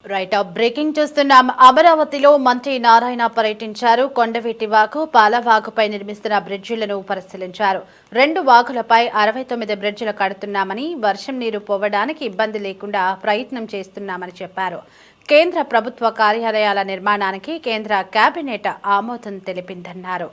Right of breaking చూస్తున్నాం. అమరావతిలో మంత్రి నారాయణ పర్యటించారు. కొండవీటి వాగు, పాలవాగుపై నిర్మిస్తున్న బ్రిడ్జిలను పరిశీలించారు. 2 వాగులపై 69 బ్రిడ్జిలు కడుతున్నామని, వర్షం నీరు పోవడానికి ఇబ్బంది లేకుండా ప్రయత్నం చేస్తున్నామని చెప్పారు. కేంద్ర ప్రభుత్వ కార్యాలయాల నిర్మాణానికి కేంద్ర కేబినెట్ ఆమోదం తెలిపిందన్నారు.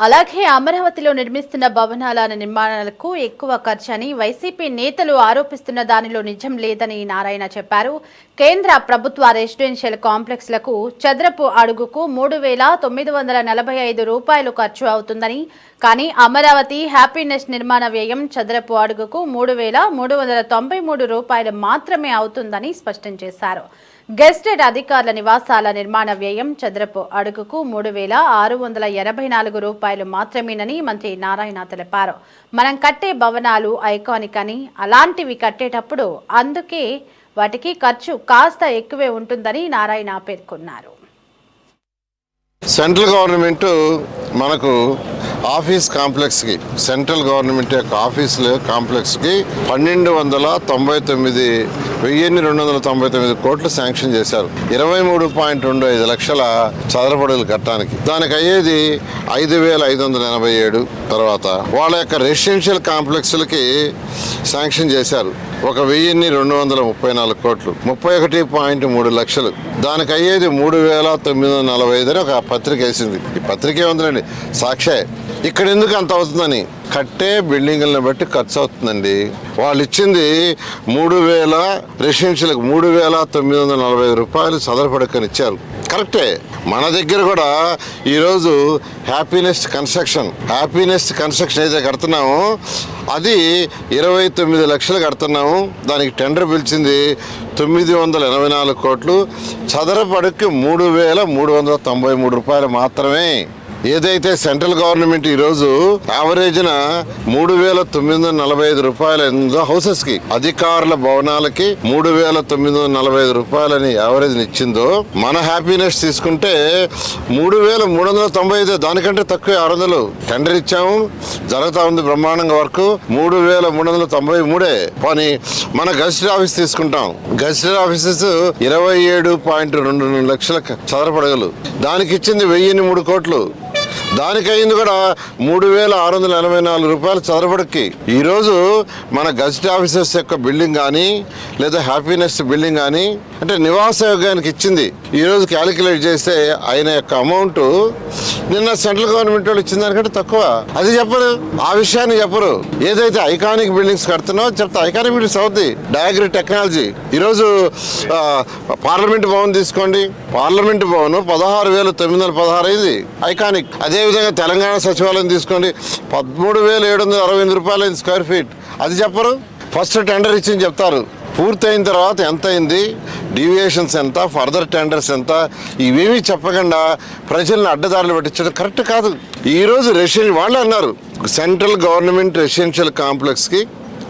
అలాగే అమరావతిలో నిర్మిస్తున్న భవనాల నిర్మాణాలకు ఎక్కువ ఖర్చని వైసీపీ నేతలు ఆరోపిస్తున్న దానిలో నిజం లేదని నారాయణ చెప్పారు. కేంద్ర ప్రభుత్వ రెసిడెన్షియల్ కాంప్లెక్స్లకు చదరపు అడుగుకు 3,945 రూపాయలు ఖర్చు అవుతుందని, కానీ అమరావతి హ్యాపీనెస్ నిర్మాణ వ్యయం చదరపు అడుగుకు 3,393 రూపాయలు మాత్రమే అవుతుందని స్పష్టం చేశారు. గెస్టెడ్ అధికారుల నివాసాల నిర్మాణ వ్యయం చదరపు అడుగుకు 3,684 రూపాయలు మాత్రమేనని మంత్రి నారాయణ తెలిపారు. మనం కట్టే భవనాలు ఐకానిక్ అని, అలాంటివి కట్టేటప్పుడు అందుకే వాటికి ఖర్చు కాస్త ఎక్కువే ఉంటుందని నారాయణ పేర్కొన్నారు. సెంట్రల్ గవర్నమెంట్ మనకు ఆఫీస్ కాంప్లెక్స్కి, సెంట్రల్ గవర్నమెంట్ యొక్క ఆఫీసుల కాంప్లెక్స్కి 1,299 కోట్లు శాంక్షన్ చేశారు. 23.25 లక్షల చదరపడుగులు కట్టడానికి. దానికి అయ్యేది 5,587. తర్వాత వాళ్ళ యొక్క రెసిడెన్షియల్ కాంప్లెక్స్లకి శాంక్షన్ చేశారు 1,234 కోట్లు, 31.3 లక్షలు. దానికి అయ్యేది 3,945 అని ఒక పత్రిక వేసింది. ఈ పత్రిక ఏముందండి, సాక్షే. ఇక్కడ ఎందుకు అంత అవుతుందని, కట్టే బిల్డింగులను బట్టి ఖర్చు అవుతుందండి. వాళ్ళు ఇచ్చింది 3,000 రెసిడెన్షియల్కి 3,945 రూపాయలు చదరపడకని ఇచ్చారు. కరెక్టే. మన దగ్గర కూడా ఈరోజు హ్యాపీనెస్ కన్స్ట్రక్షన్ అయితే కడుతున్నామో అది 29 లక్షలు కడుతున్నాము. దానికి టెండర్ పిలిచింది 984 కోట్లు. చదరపడకి 3,393 రూపాయలు మాత్రమే. ఏదైతే సెంట్రల్ గవర్నమెంట్ ఈరోజు యావరేజ్న 3,945 రూపాయలు ఎందో హౌసెస్కి, అధికారుల భవనాలకి 3,945 రూపాయలని యావరేజ్ ఇచ్చిందో, మన హ్యాపీనెస్ తీసుకుంటే 3,395, దానికంటే తక్కువ 600 టెండర్ ఇచ్చాము. జరుగుతూ ఉంది బ్రహ్మాండంగా వర్క్. 3,393 పని. మన గెస్టెడ్ ఆఫీస్ తీసుకుంటాం. గెస్టెడ్ ఆఫీసెస్ 27.22 లక్షల చదరపడగలు. దానికి ఇచ్చింది 1,003 కోట్లు. దానికి అయింది కూడా 3,684 రూపాయలు చదరపడికి. ఈరోజు మన గెస్టెడ్ ఆఫీసర్స్ యొక్క బిల్డింగ్ కానీ, లేదా హ్యాపీనెస్ బిల్డింగ్ కానీ, అంటే నివాస యోగానికి ఇచ్చింది ఈరోజు క్యాలిక్యులేట్ చేస్తే ఆయన యొక్క అమౌంట్ నిన్న సెంట్రల్ గవర్నమెంట్ వాళ్ళు ఇచ్చిన దానికంటే తక్కువ. అది చెప్పరు, ఆ విషయాన్ని చెప్పరు. ఏదైతే ఐకానిక్ బిల్డింగ్స్ కడుతున్నావో చెప్తా. ఐకానిక్ బిల్డింగ్స్ అవుద్ది డయాగ్రీ టెక్నాలజీ. ఈరోజు పార్లమెంట్ భవన్ తీసుకోండి. పార్లమెంట్ భవన్ 16,916 అయింది ఐకానిక్. అదేవిధంగా తెలంగాణ సచివాలయం తీసుకోండి, 13,768 రూపాయలు అయింది స్క్వేర్ ఫీట్. అది చెప్పరు. ఫస్ట్ టెండర్ ఇచ్చింది చెప్తారు, పూర్తయిన తర్వాత ఎంత అయింది, డీవియేషన్స్ ఎంత, ఫర్దర్ టెండర్స్ ఎంత, ఇవేమీ చెప్పకుండా ప్రజలను అడ్డదారులు పట్టించడం కరెక్ట్ కాదు. ఈరోజు వాళ్ళే అన్నారు, సెంట్రల్ గవర్నమెంట్ రెసిడెన్షియల్ కాంప్లెక్స్కి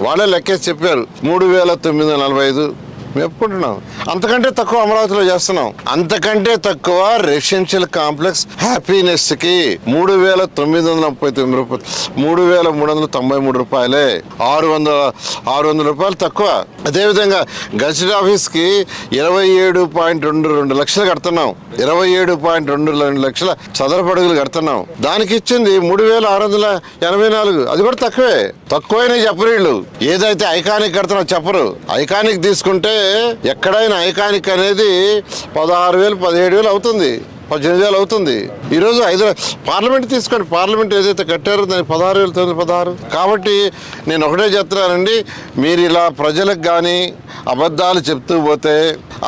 వాళ్ళే లెక్కేసి చెప్పారు 3,945. మేము ఒప్పుకుంటున్నాం. అంతకంటే తక్కువ అమరావతిలో చేస్తున్నాం. అంతకంటే తక్కువ రెసిడెన్షియల్ కాంప్లెక్స్ హ్యాపీనెస్కి 3,939 రూపాయలు, 3,393 రూపాయలే. 600 రూపాయలు తక్కువ. అదేవిధంగా గెస్టెడ్ ఆఫీస్కి 27.22 లక్షలు కడుతున్నాం. 27.22 లక్షల చదరపడుగులు కడుతున్నాం. దానికి ఇచ్చింది 3,684. అది కూడా తక్కువే. తక్కువైనా చెప్పరు వీళ్ళు. ఏదైతే ఐకానిక్ కడుతున్నా చెప్పరు. ఐకానిక్ తీసుకుంటే ఎక్కడైనా ఐకానిక్ అనేది 16,000, 17,000 అవుతుంది, 18,000 అవుతుంది. ఈరోజు పార్లమెంట్ తీసుకోండి. పార్లమెంట్ ఏదైతే కట్టారో దానికి 16,916. కాబట్టి నేను ఒకటే చెప్తున్నానండి, మీరు ఇలా ప్రజలకు కానీ అబద్ధాలు చెప్తూ పోతే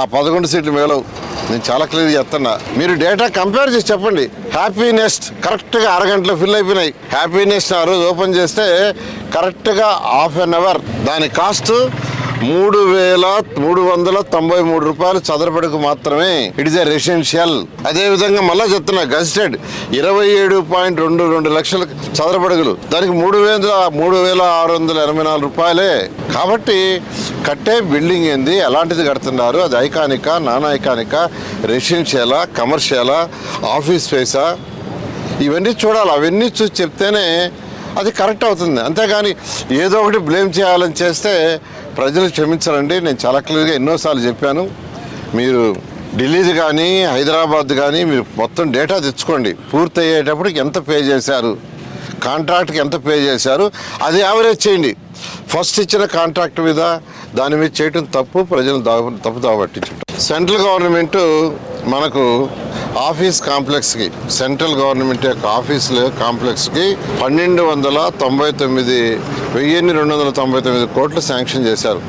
ఆ 11 సీట్లు మేలవు. నేను చాలా క్లియర్ చెప్తున్నా. మీరు డేటా కంపేర్ చేసి చెప్పండి. హ్యాపీనెస్ కరెక్ట్గా 6 గంటలు ఫిల్ అయిపోయినాయి. హ్యాపీనెస్ ఆ రోజు ఓపెన్ చేస్తే కరెక్ట్గా ½ అన్ అవర్. దాని కాస్ట్ 3,393 రూపాయలు చదరపడుకు మాత్రమే. It is a residential. అదే విధంగా మళ్ళా చెప్తున్నా, గజిటెడ్ 27.22 లక్షల చదరపడుగులు, దానికి 3,684 రూపాయలే. కాబట్టి కట్టే బిల్డింగ్ ఏంది, ఎలాంటిది కడుతున్నారు, అది ఐకానికా, నాన్ ఐకానికా, రెసిడెన్షియలా, కమర్షియలా, ఆఫీస్ స్పేసా, ఇవన్నీ చూడాలి. అవన్నీ చూసి చెప్తేనే అది కరెక్ట్ అవుతుంది. అంతేగాని ఏదో ఒకటి బ్లేమ్ చేయాలని చేస్తే ప్రజలు క్షమించాలండి. నేను చాలా క్లియర్గా ఎన్నోసార్లు చెప్పాను. మీరు ఢిల్లీది కానీ హైదరాబాద్ కానీ మీరు మొత్తం డేటా తెచ్చుకోండి. పూర్తయ్యేటప్పటికి ఎంత పే చేశారు, కాంట్రాక్ట్కి ఎంత పే చేశారు, అది యావరేజ్ చేయండి. ఫస్ట్ ఇచ్చిన కాంట్రాక్ట్ మీద దాని మీద చేయటం తప్పు, ప్రజలు తప్పుదావ పట్టించడం. సెంట్రల్ గవర్నమెంట్ మనకు ఆఫీస్ కాంప్లెక్స్కి, సెంట్రల్ గవర్నమెంట్ యొక్క ఆఫీసుల కాంప్లెక్స్కి 1,299 కోట్లు శాంక్షన్ చేశారు.